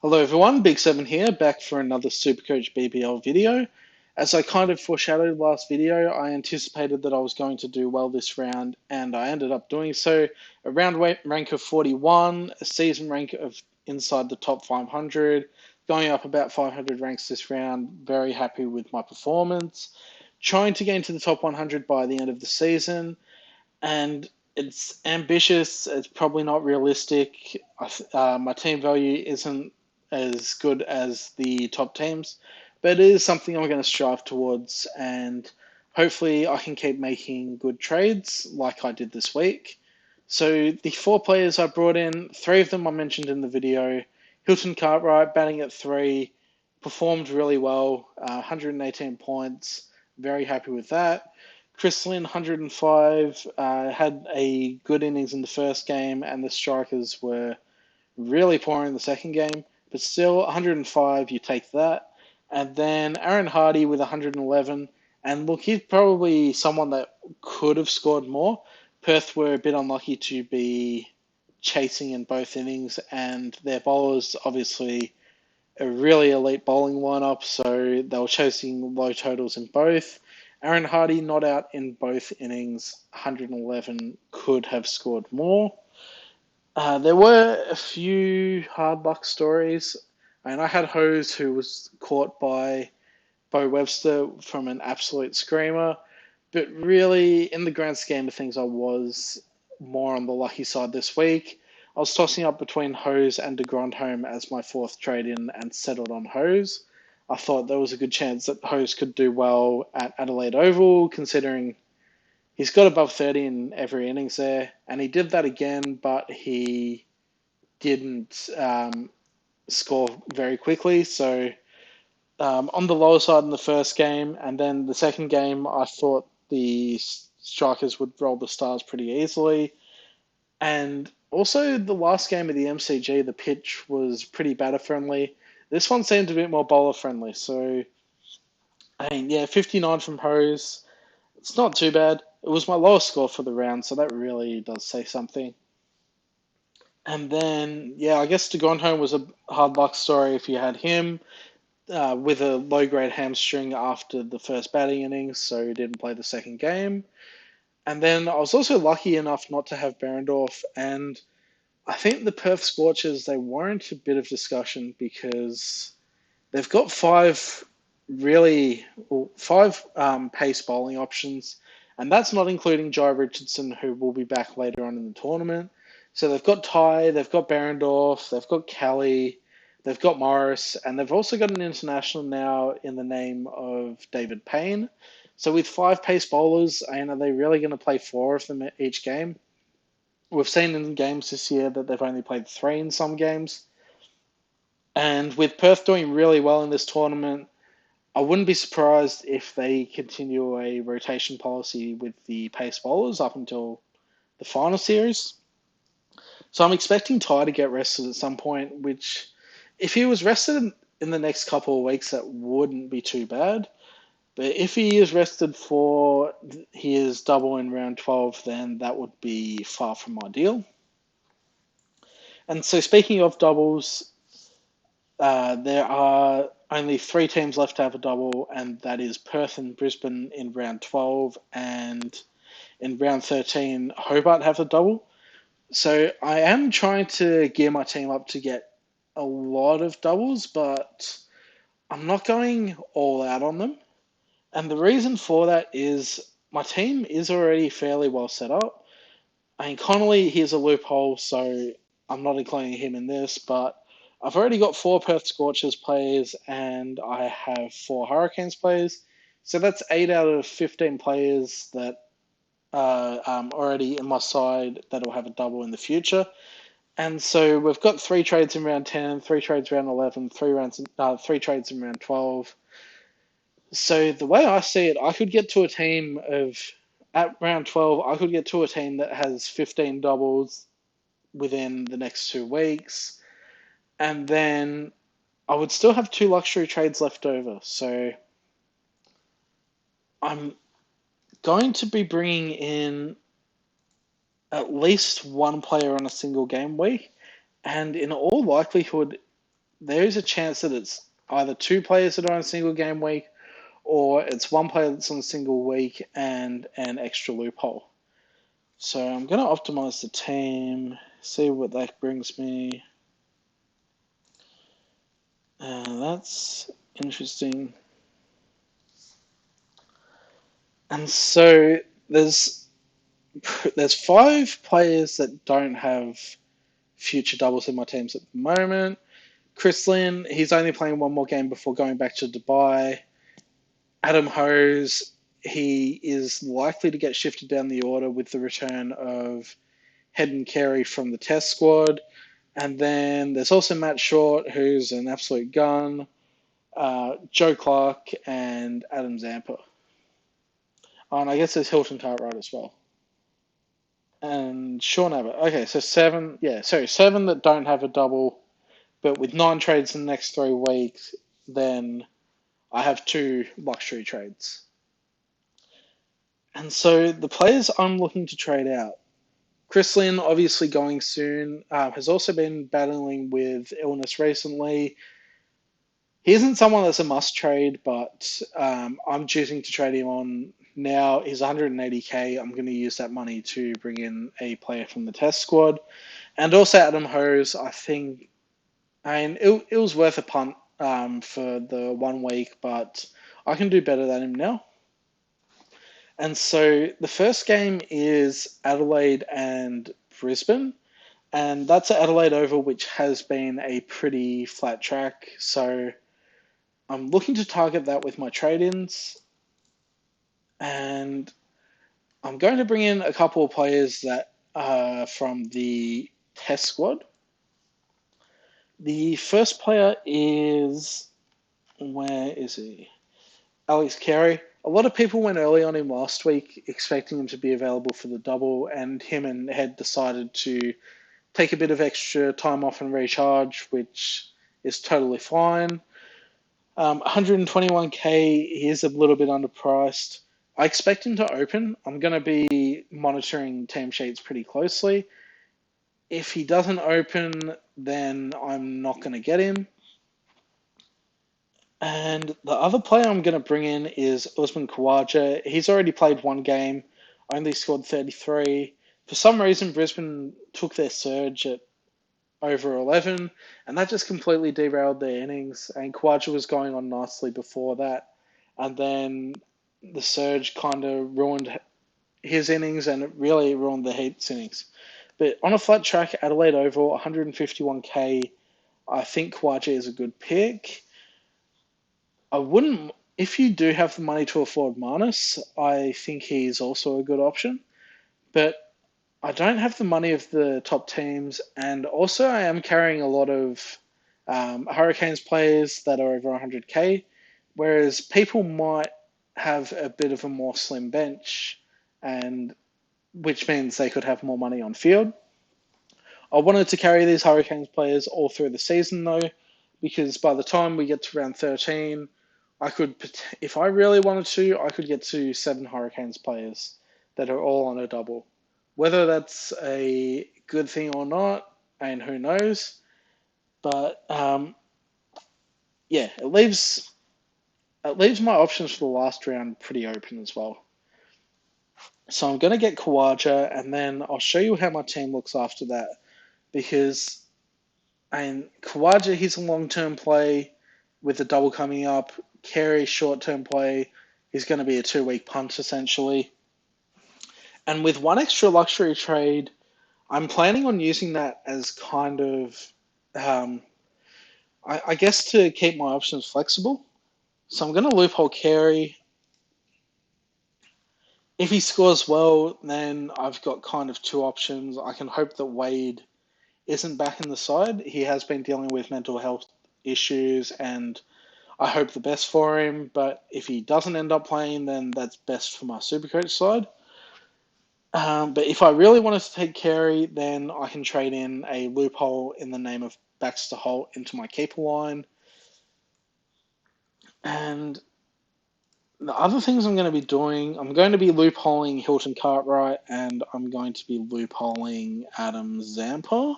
Hello everyone, Big Seven here, back for another SuperCoach BBL video. As I kind of foreshadowed last video, I anticipated that I was going to do well this round, and I ended up doing so. A round rank of 41, a season rank of inside the top 500, going up about 500 ranks this round. Very happy with my performance. Trying to get into the top 100 by the end of the season, and it's ambitious. It's probably not realistic. My team value isn't as good as the top teams, but it is something I'm going to strive towards, and hopefully I can keep making good trades like I did this week. So the four players I brought in, three of them I mentioned in the video. Hilton Cartwright batting at 3, performed really well, 118 points. Very happy with that. Chris Lynn, 105, had a good innings in the first game, and the strikers were really poor in the second game. But still, 105, you take that. And then Aaron Hardy with 111. And look, he's probably someone that could have scored more. Perth were a bit unlucky to be chasing in both innings, and their bowlers obviously a really elite bowling lineup, so they were chasing low totals in both. Aaron Hardy not out in both innings, 111, could have scored more. There were a few hard luck stories, and I had Hose who was caught by Bo Webster from an absolute screamer, but really, in the grand scheme of things, I was more on the lucky side this week. I was tossing up between Hose and de Grandhomme as my fourth trade in and settled on Hose. I thought there was a good chance that Hose could do well at Adelaide Oval, considering he's got above 30 in every innings there, and he did that again, but he didn't score very quickly. So on the lower side in the first game, and then the second game, I thought the strikers would roll the Stars pretty easily. And also, the last game of the MCG, the pitch was pretty batter friendly. This one seemed a bit more bowler friendly. So, I mean, yeah, 59 from Hose. It's not too bad. It was my lowest score for the round, so that really does say something. And then, yeah, I guess De Grandhomme was a hard luck story if you had him. With a low-grade hamstring after the first batting innings, so he didn't play the second game. And then I was also lucky enough not to have Berendorf, and I think the Perth Scorchers, they warrant a bit of discussion because they've got five pace bowling options, and that's not including Jai Richardson, who will be back later on in the tournament. So they've got Ty, they've got Berendorf, they've got Kelly, they've got Morris, and they've also got an international now in the name of David Payne. So with five pace bowlers, and are they really going to play four of them each game? We've seen in games this year that they've only played three in some games. And with Perth doing really well in this tournament, I wouldn't be surprised if they continue a rotation policy with the pace bowlers up until the final series. So I'm expecting Ty to get rested at some point, which, if he was rested in the next couple of weeks, that wouldn't be too bad. But if he is rested for his double in round 12, then that would be far from ideal. And so, speaking of doubles, there are only 3 teams left to have a double, and that is Perth and Brisbane in round 12, and in round 13, Hobart have a double. So I am trying to gear my team up to get a lot of doubles, but I'm not going all out on them. And the reason for that is my team is already fairly well set up. I mean, Connolly, here's a loophole, so I'm not including him in this, but I've already got 4 Perth Scorchers players and I have 4 Hurricanes players. So that's 8 out of 15 players that are already in my side that will have a double in the future. And so we've got 3 trades in round 10, 3 trades round 11, 3 trades in round 12. So the way I see it, I could get to a team of, at round 12, I could get to a team that has 15 doubles within the next 2 weeks. And then I would still have 2 luxury trades left over. So I'm going to be bringing in at least one player on a single game week. And in all likelihood, there is a chance that it's either two players that are on a single game week, or it's one player that's on a single week and an extra loophole. So I'm going to optimize the team, see what that brings me. That's interesting. And so there's 5 players that don't have future doubles in my teams at the moment. Chris Lynn, he's only playing one more game before going back to Dubai. Adam Hose, he is likely to get shifted down the order with the return of Head and Carey from the test squad. And then there's also Matt Short, who's an absolute gun, Joe Clark, and Adam Zampa. Oh, and I guess there's Hilton Cartwright as well. And Sean Abbott. Okay, so 7, 7 that don't have a double, but with 9 trades in the next 3 weeks, then I have 2 luxury trades. And so the players I'm looking to trade out, Chris Lynn, obviously going soon, has also been battling with illness recently. He isn't someone that's a must trade, but I'm choosing to trade him on now. He's 180k. I'm going to use that money to bring in a player from the test squad. And also Adam Hose, I think, it was worth a punt for the 1 week, but I can do better than him now. And so the first game is Adelaide and Brisbane. And that's at Adelaide Oval, which has been a pretty flat track. So I'm looking to target that with my trade-ins. And I'm going to bring in a couple of players that are from the test squad. The first player is... Where is he? Alex Carey. A lot of people went early on him last week, expecting him to be available for the double, and him and Head decided to take a bit of extra time off and recharge, which is totally fine. 121k, he is a little bit underpriced. I expect him to open. I'm going to be monitoring team sheets pretty closely. If he doesn't open, then I'm not going to get him. And the other player I'm going to bring in is Osman Kawacha. He's already played 1 game, only scored 33. For some reason, Brisbane took their surge at over 11, and that just completely derailed their innings. And Kawacha was going on nicely before that, and then the surge kind of ruined his innings, and it really ruined the Heat's innings. But on a flat track, Adelaide Oval, 151k, I think Kawacha is a good pick. I wouldn't, if you do have the money to afford Marnus, I think he's also a good option. But I don't have the money of the top teams, and also I am carrying a lot of Hurricanes players that are over 100k, whereas people might have a bit of a more slim bench, and which means they could have more money on field. I wanted to carry these Hurricanes players all through the season though, because by the time we get to round 13, I could, if I really wanted to, I could get to 7 Hurricanes players that are all on a double. Whether that's a good thing or not, and who knows, but yeah, it leaves my options for the last round pretty open as well. So I'm going to get Kawaja, and then I'll show you how my team looks after that, because Kawaja, he's a long-term play with the double coming up. Carey, short-term play. He's going to be a 2-week punt, essentially. And with 1 extra luxury trade, I'm planning on using that as kind of, I guess, to keep my options flexible. So I'm going to loophole Carey. If he scores well, then I've got kind of 2 options. I can hope that Wade isn't back in the side. He has been dealing with mental health issues, and I hope the best for him. But if he doesn't end up playing, then that's best for my SuperCoach side. But if I really wanted to take Carey, then I can trade in a loophole in the name of Baxter Holt into my keeper line. And the other things I'm going to be doing, I'm going to be loopholing Hilton Cartwright, and I'm going to be loopholing Adam Zampa.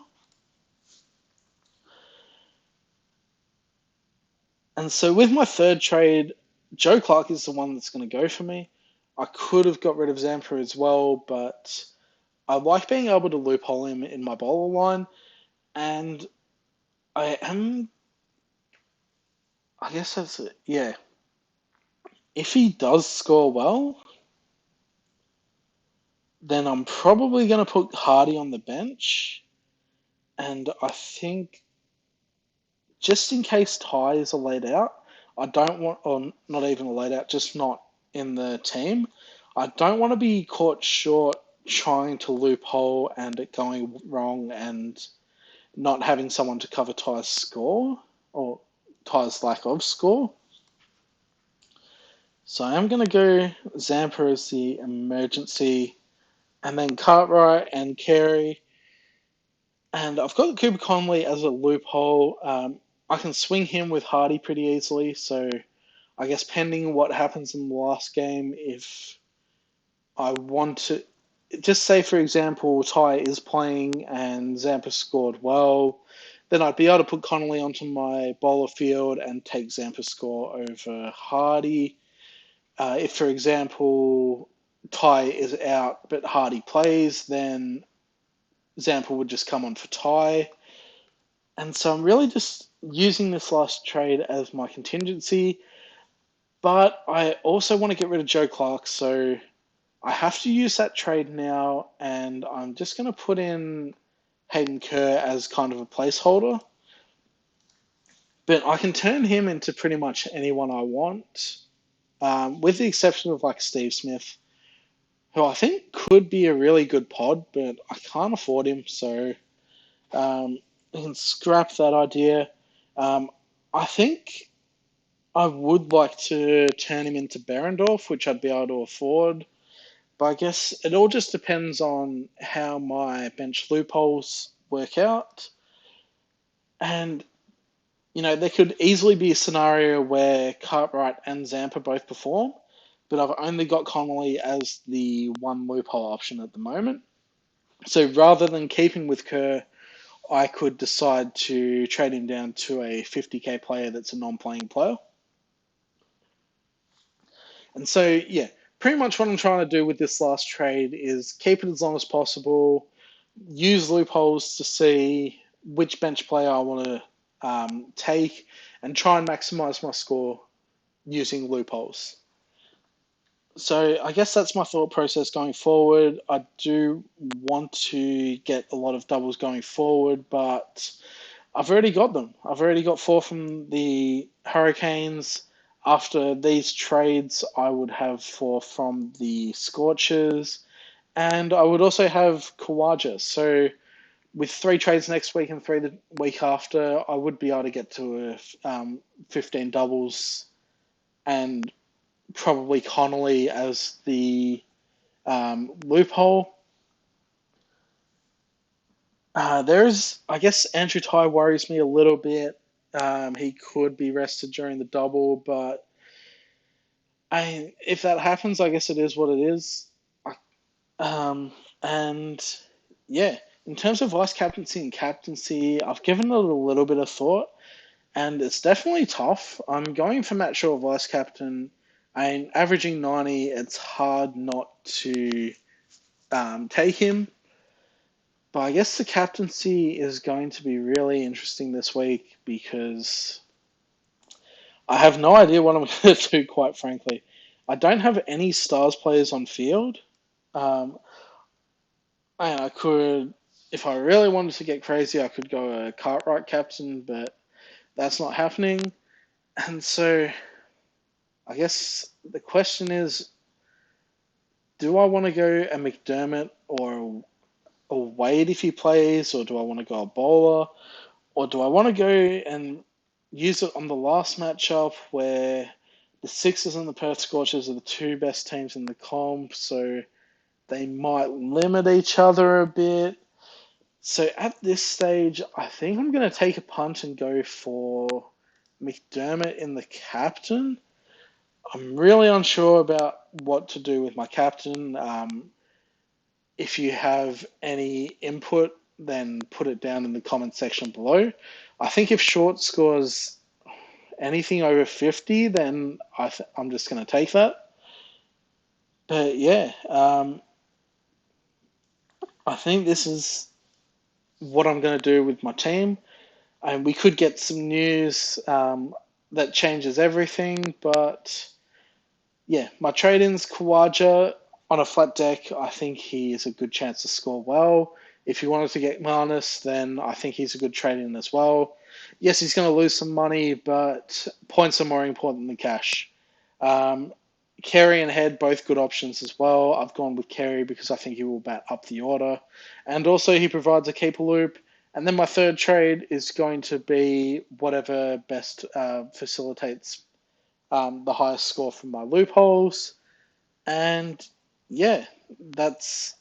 And so with my third trade, Joe Clark is the one that's going to go for me. I could have got rid of Zampa as well, but I like being able to loophole him in my bowler line. And I guess that's it. Yeah. If he does score well, then I'm probably going to put Hardy on the bench. And I think just in case ties are laid out, I don't want, or not even a laid out, just not in the team. I don't want to be caught short trying to loophole and it going wrong and not having someone to cover Ty's score or Ty's lack of score. So I'm going to go Zampa as the emergency, and then Cartwright and Carey. And I've got Cooper Conley as a loophole. I can swing him with Hardy pretty easily. So I guess pending what happens in the last game, if I want to, just say for example, Ty is playing and Zampa scored well, then I'd be able to put Connolly onto my bowler field and take Zampa's score over Hardy. If, for example, Ty is out but Hardy plays, then Zampa would just come on for Ty. And so I'm really just using this last trade as my contingency. But I also want to get rid of Joe Clark, so I have to use that trade now, and I'm just going to put in Hayden Kerr as kind of a placeholder. But I can turn him into pretty much anyone I want, with the exception of like Steve Smith, who I think could be a really good pod, but I can't afford him, so I can scrap that idea. I think I would like to turn him into Berendorf, which I'd be able to afford. But I guess it all just depends on how my bench loopholes work out. And, there could easily be a scenario where Cartwright and Zampa both perform, but I've only got Connolly as the one loophole option at the moment. So rather than keeping with Kerr, I could decide to trade him down to a 50k player that's a non-playing player. And so, yeah, pretty much what I'm trying to do with this last trade is keep it as long as possible, use loopholes to see which bench player I want to take, and try and maximize my score using loopholes. So I guess that's my thought process going forward. I do want to get a lot of doubles going forward, but I've already got them. I've already got 4 from the Hurricanes. After these trades, I would have 4 from the Scorchers, and I would also have Kawaja. So with 3 trades next week and 3 the week after, I would be able to get to 15 doubles, and probably Connolly as the loophole. I guess Andrew Ty worries me a little bit. He could be rested during the double, but if that happens, I guess it is what it is. And yeah, in terms of vice captaincy and captaincy, I've given it a little bit of thought, and it's definitely tough. I'm going for Matt Shaw vice captain. Averaging 90, it's hard not to take him. But I guess the captaincy is going to be really interesting this week because I have no idea what I'm going to do, quite frankly. I don't have any stars players on field. Um, and I could, if I really wanted to get crazy, I could go a Cartwright captain, but that's not happening. And so I guess the question is, do I want to go a McDermott or a Wade if he plays, or do I want to go a bowler? Or do I want to go and use it on the last matchup where the Sixers and the Perth Scorchers are the 2 best teams in the comp, so they might limit each other a bit. So at this stage, I think I'm going to take a punt and go for McDermott in the captain. I'm really unsure about what to do with my captain. If you have any input, then put it down in the comment section below. I think if Short scores anything over 50, then I'm just going to take that. But yeah, I think this is what I'm going to do with my team. And we could get some news that changes everything. But yeah, my trade-in's Kawaja on a flat deck. I think he is a good chance to score well. If you wanted to get Marnus, then I think he's a good trade-in as well. Yes, he's going to lose some money, but points are more important than cash. Um, Carey and Head, both good options as well. I've gone with Carey because I think he will bat up the order. And also he provides a keeper loop. And then my third trade is going to be whatever best facilitates the highest score from my loopholes. And yeah, that's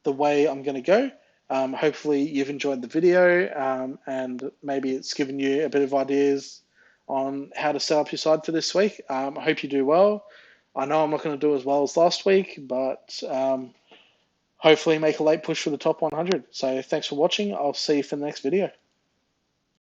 the way I'm going to go. Hopefully you've enjoyed the video and maybe it's given you a bit of ideas on how to set up your side for this week. I hope you do well. I know I'm not going to do as well as last week, but hopefully make a late push for the top 100. So thanks for watching. I'll see you for the next video.